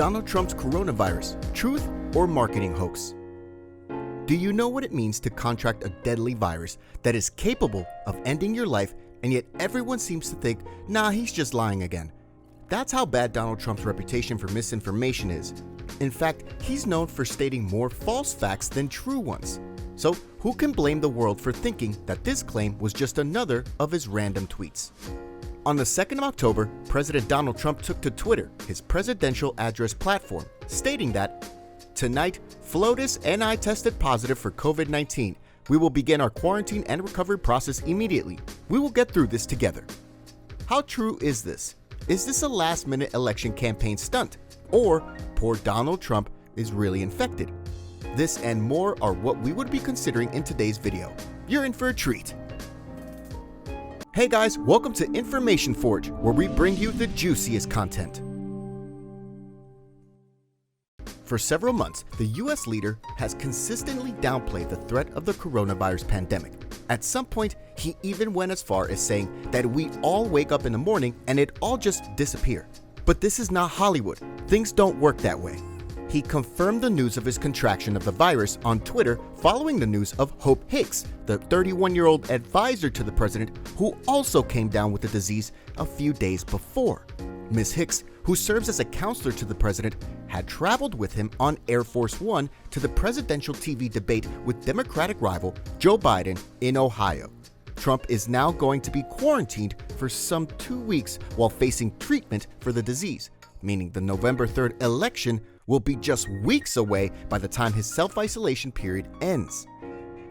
Donald Trump's coronavirus, truth or marketing hoax? Do you know what it means to contract a deadly virus that is capable of ending your life, and yet everyone seems to think, nah, he's just lying again? That's how bad Donald Trump's reputation for misinformation is. In fact, he's known for stating more false facts than true ones. So who can blame the world for thinking that this claim was just another of his random tweets? On the 2nd of October, President Donald Trump took to Twitter, his presidential address platform, stating that, "Tonight, Flotus and I tested positive for COVID-19. We will begin our quarantine and recovery process immediately. We will get through this together." How true is this? Is this a last-minute election campaign stunt? Or poor Donald Trump is really infected? This and more are what we would be considering in today's video. You're in for a treat. Hey guys, welcome to Information Forge, where we bring you the juiciest content. For several months, the US leader has consistently downplayed the threat of the coronavirus pandemic. At some point, he even went as far as saying that we all wake up in the morning and it all just disappear. But this is not Hollywood. Things don't work that way. He confirmed the news of his contraction of the virus on Twitter following the news of Hoax, the 31-year-old advisor to the president who also came down with the disease a few days before. Ms. Hicks, who serves as a counselor to the president, had traveled with him on Air Force One to the presidential TV debate with Democratic rival Joe Biden in Ohio. Trump is now going to be quarantined for some 2 weeks while facing treatment for the disease, meaning the November 3rd election will be just weeks away by the time his self-isolation period ends.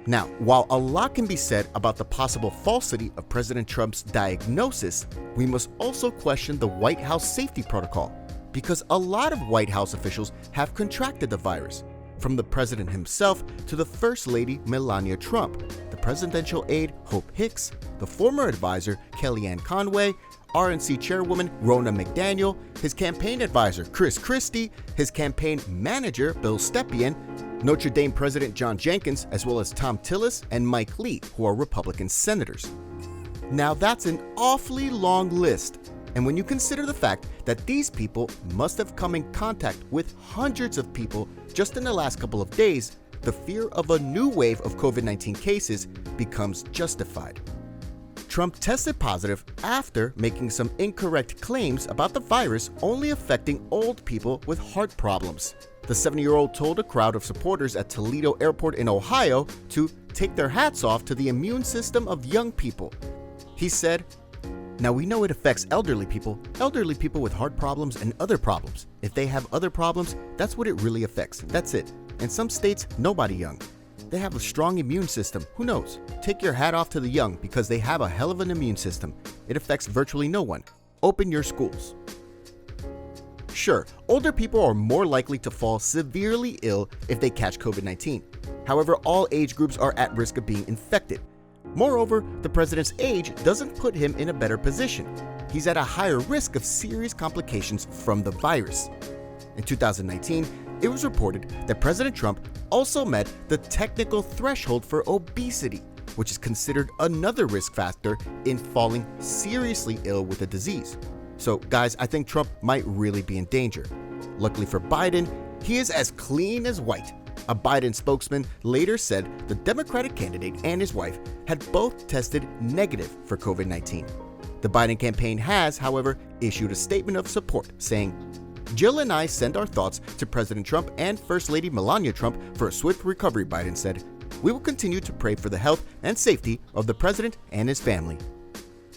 Now, while a lot can be said about the possible falsity of President Trump's diagnosis, we must also question the White House safety protocol, because a lot of White House officials have contracted the virus, from the president himself to the First Lady Melania Trump, the presidential aide Hope Hicks, the former advisor Kellyanne Conway, RNC chairwoman Ronna McDaniel, his campaign advisor Chris Christie, his campaign manager Bill Stepien, Notre Dame President John Jenkins, as well as Tom Tillis and Mike Lee, who are Republican senators. Now that's an awfully long list, and when you consider the fact that these people must have come in contact with hundreds of people just in the last couple of days, the fear of a new wave of COVID-19 cases becomes justified. Trump tested positive after making some incorrect claims about the virus only affecting old people with heart problems. The 70-year-old told a crowd of supporters at Toledo Airport in Ohio to take their hats off to the immune system of young people. He said, "Now we know it affects elderly people with heart problems and other problems. If they have other problems, that's what it really affects. That's it. In some states, nobody young. They have a strong immune system. Who knows? Take your hat off to the young because they have a hell of an immune system. It affects virtually no one. Open your schools." Sure, older people are more likely to fall severely ill if they catch COVID-19. However, all age groups are at risk of being infected. Moreover, the president's age doesn't put him in a better position. He's at a higher risk of serious complications from the virus. In 2019, it was reported that President Trump also met the technical threshold for obesity, which is considered another risk factor in falling seriously ill with the disease. So guys, I think Trump might really be in danger. Luckily for Biden, he is as clean as white. A Biden spokesman later said the Democratic candidate and his wife had both tested negative for COVID-19. The Biden campaign has, however, issued a statement of support saying, "Jill and I send our thoughts to President Trump and First Lady Melania Trump for a swift recovery," Biden said. "We will continue to pray for the health and safety of the president and his family."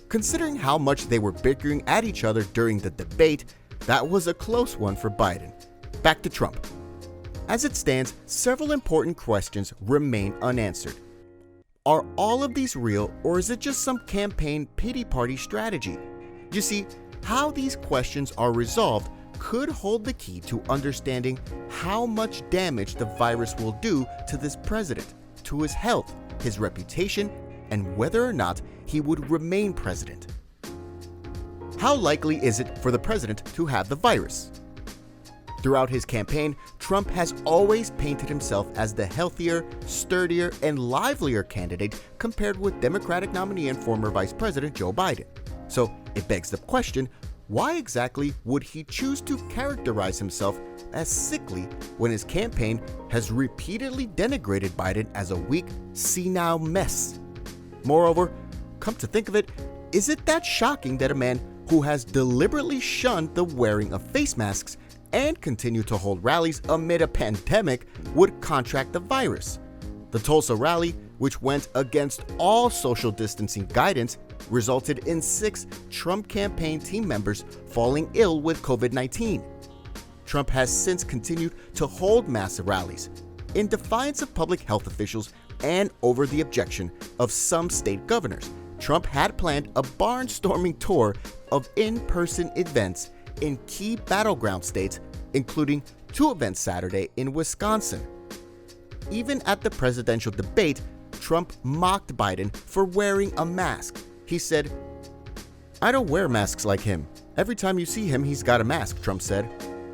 Considering how much they were bickering at each other during the debate, that was a close one for Biden. Back to Trump. As it stands, several important questions remain unanswered. Are all of these real, or is it just some campaign pity party strategy? You see, how these questions are resolved could hold the key to understanding how much damage the virus will do to this president, to his health, his reputation, and whether or not he would remain president. How likely is it for the president to have the virus? Throughout his campaign, Trump has always painted himself as the healthier, sturdier, and livelier candidate compared with Democratic nominee and former Vice President Joe Biden. So it begs the question, Why exactly would he choose to characterize himself as sickly when his campaign has repeatedly denigrated Biden as a weak, senile mess? Moreover, come to think of it, is it that shocking that a man who has deliberately shunned the wearing of face masks and continued to hold rallies amid a pandemic would contract the virus? The Tulsa rally, which went against all social distancing guidance, resulted in 6 Trump campaign team members falling ill with COVID-19. Trump has since continued to hold massive rallies in defiance of public health officials and over the objection of some state governors. Trump had planned a barnstorming tour of in-person events in key battleground states, including 2 events Saturday in Wisconsin. Even at the presidential debate, Trump mocked Biden for wearing a mask. He said, "I don't wear masks like him. Every time you see him, he's got a mask," Trump said.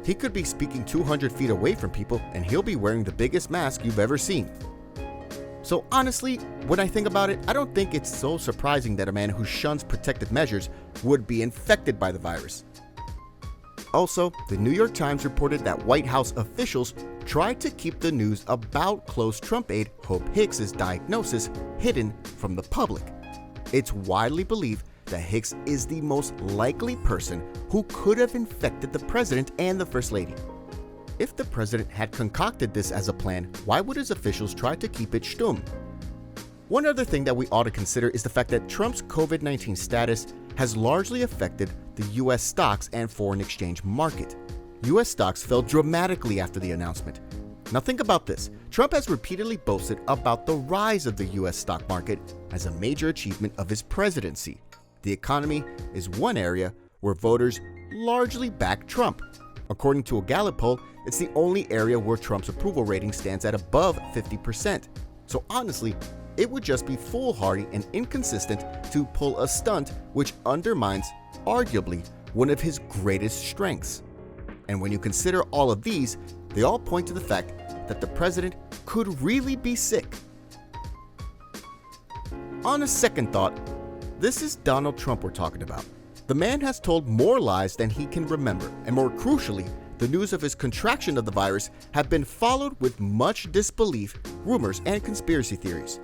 "He could be speaking 200 feet away from people and he'll be wearing the biggest mask you've ever seen." So honestly, when I think about it, I don't think it's so surprising that a man who shuns protective measures would be infected by the virus. Also, the New York Times reported that White House officials tried to keep the news about close Trump aide Hope Hicks's diagnosis hidden from the public. It's widely believed that Hicks is the most likely person who could have infected the president and the First Lady. If the president had concocted this as a plan, why would his officials try to keep it stum? One other thing that we ought to consider is the fact that Trump's COVID-19 status has largely affected the U.S. stocks and foreign exchange market. U.S. stocks fell dramatically after the announcement. Now think about this. Trump has repeatedly boasted about the rise of the U.S. stock market as a major achievement of his presidency. The economy is one area where voters largely back Trump. According to a Gallup poll, it's the only area where Trump's approval rating stands at above 50%. So honestly, it would just be foolhardy and inconsistent to pull a stunt which undermines, arguably, one of his greatest strengths. And when you consider all of these, they all point to the fact that the president could really be sick. On a second thought, this is Donald Trump we're talking about. The man has told more lies than he can remember, and more crucially, the news of his contraction of the virus have been followed with much disbelief, rumors, and conspiracy theories.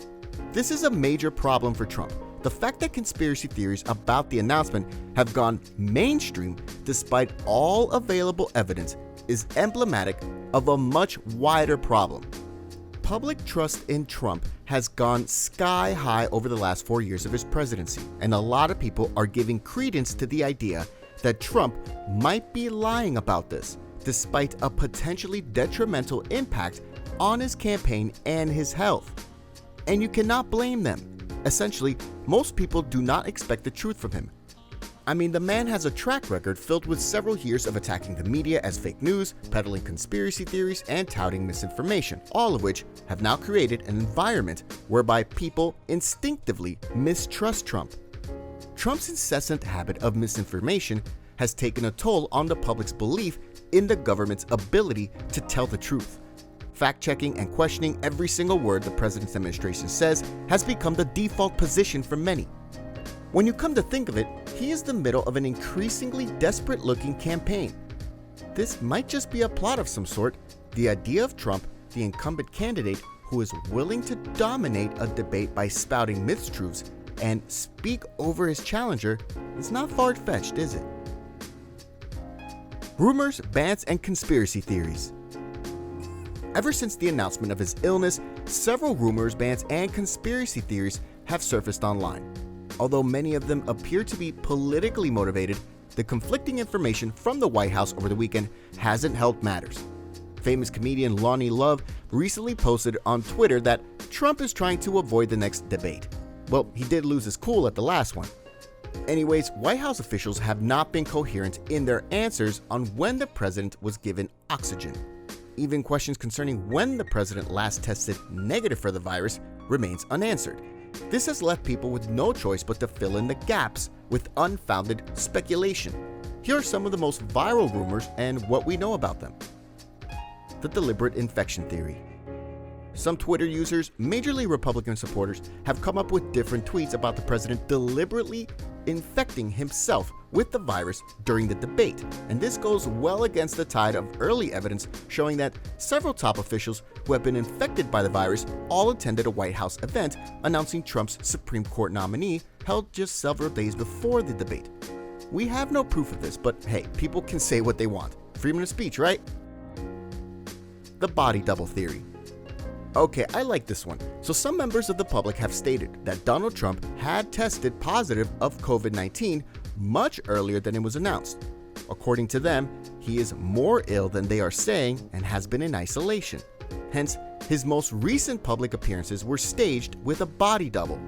This is a major problem for Trump. The fact that conspiracy theories about the announcement have gone mainstream despite all available evidence is emblematic of a much wider problem. Public trust in Trump has gone sky high over the last 4 years of his presidency, and a lot of people are giving credence to the idea that Trump might be lying about this, despite a potentially detrimental impact on his campaign and his health. And you cannot blame them. Essentially, most people do not expect the truth from him. I mean, the man has a track record filled with several years of attacking the media as fake news, peddling conspiracy theories, and touting misinformation, all of which have now created an environment whereby people instinctively mistrust Trump. Trump's incessant habit of misinformation has taken a toll on the public's belief in the government's ability to tell the truth. Fact-checking and questioning every single word the president's administration says has become the default position for many. When you come to think of it, he is the middle of an increasingly desperate-looking campaign. This might just be a plot of some sort. The idea of Trump, the incumbent candidate who is willing to dominate a debate by spouting mistruths and speak over his challenger, is not far-fetched, is it? Rumors, bans, and conspiracy theories. Ever since the announcement of his illness, several rumors, bans, and conspiracy theories have surfaced online. Although many of them appear to be politically motivated, the conflicting information from the White House over the weekend hasn't helped matters. Famous comedian Lonnie Love recently posted on Twitter that Trump is trying to avoid the next debate. Well, he did lose his cool at the last one. Anyways, White House officials have not been coherent in their answers on when the president was given oxygen. Even questions concerning when the president last tested negative for the virus remains unanswered. This has left people with no choice but to fill in the gaps with unfounded speculation. Here are some of the most viral rumors and what we know about them. The deliberate infection theory. Some Twitter users, majorly Republican supporters, have come up with different tweets about the president deliberately infecting himself with the virus during the debate, and this goes well against the tide of early evidence showing that several top officials who have been infected by the virus all attended a White House event announcing Trump's Supreme Court nominee held just several days before the debate. We have no proof of this, but hey, people can say what they want. Freedom of speech, right? The body double theory. Okay, I like this one. So some members of the public have stated that Donald Trump had tested positive of COVID-19 much earlier than it was announced. According to them, he is more ill than they are saying and has been in isolation. Hence, his most recent public appearances were staged with a body double.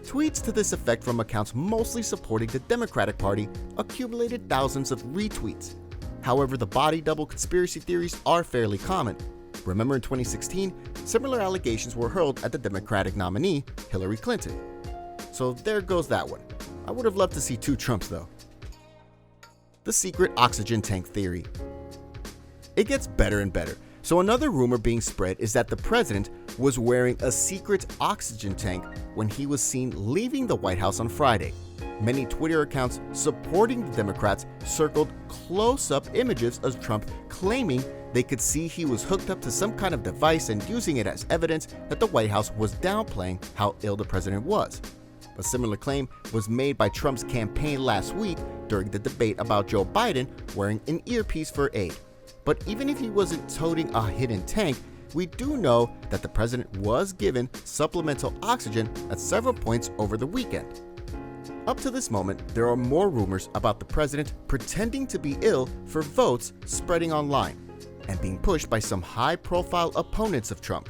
Tweets to this effect from accounts mostly supporting the Democratic Party accumulated thousands of retweets. However, the body double conspiracy theories are fairly common. Remember in 2016, similar allegations were hurled at the Democratic nominee, Hillary Clinton. So there goes that one. I would have loved to see two Trumps though. The secret oxygen tank theory. It gets better and better. So another rumor being spread is that the president was wearing a secret oxygen tank when he was seen leaving the White House on Friday. Many Twitter accounts supporting the Democrats circled close-up images of Trump claiming they could see he was hooked up to some kind of device and using it as evidence that the White House was downplaying how ill the president was. A similar claim was made by Trump's campaign last week during the debate about Joe Biden wearing an earpiece for aid. But even if he wasn't toting a hidden tank, we do know that the president was given supplemental oxygen at several points over the weekend. Up to this moment, there are more rumors about the president pretending to be ill for votes spreading online and being pushed by some high-profile opponents of Trump.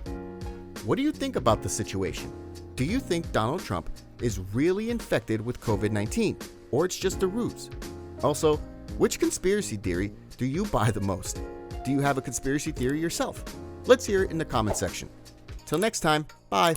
What do you think about the situation? Do you think Donald Trump is really infected with COVID-19, or it's just a ruse? Also, which conspiracy theory do you buy the most? Do you have a conspiracy theory yourself? Let's hear it in the comment section. Till next time, bye.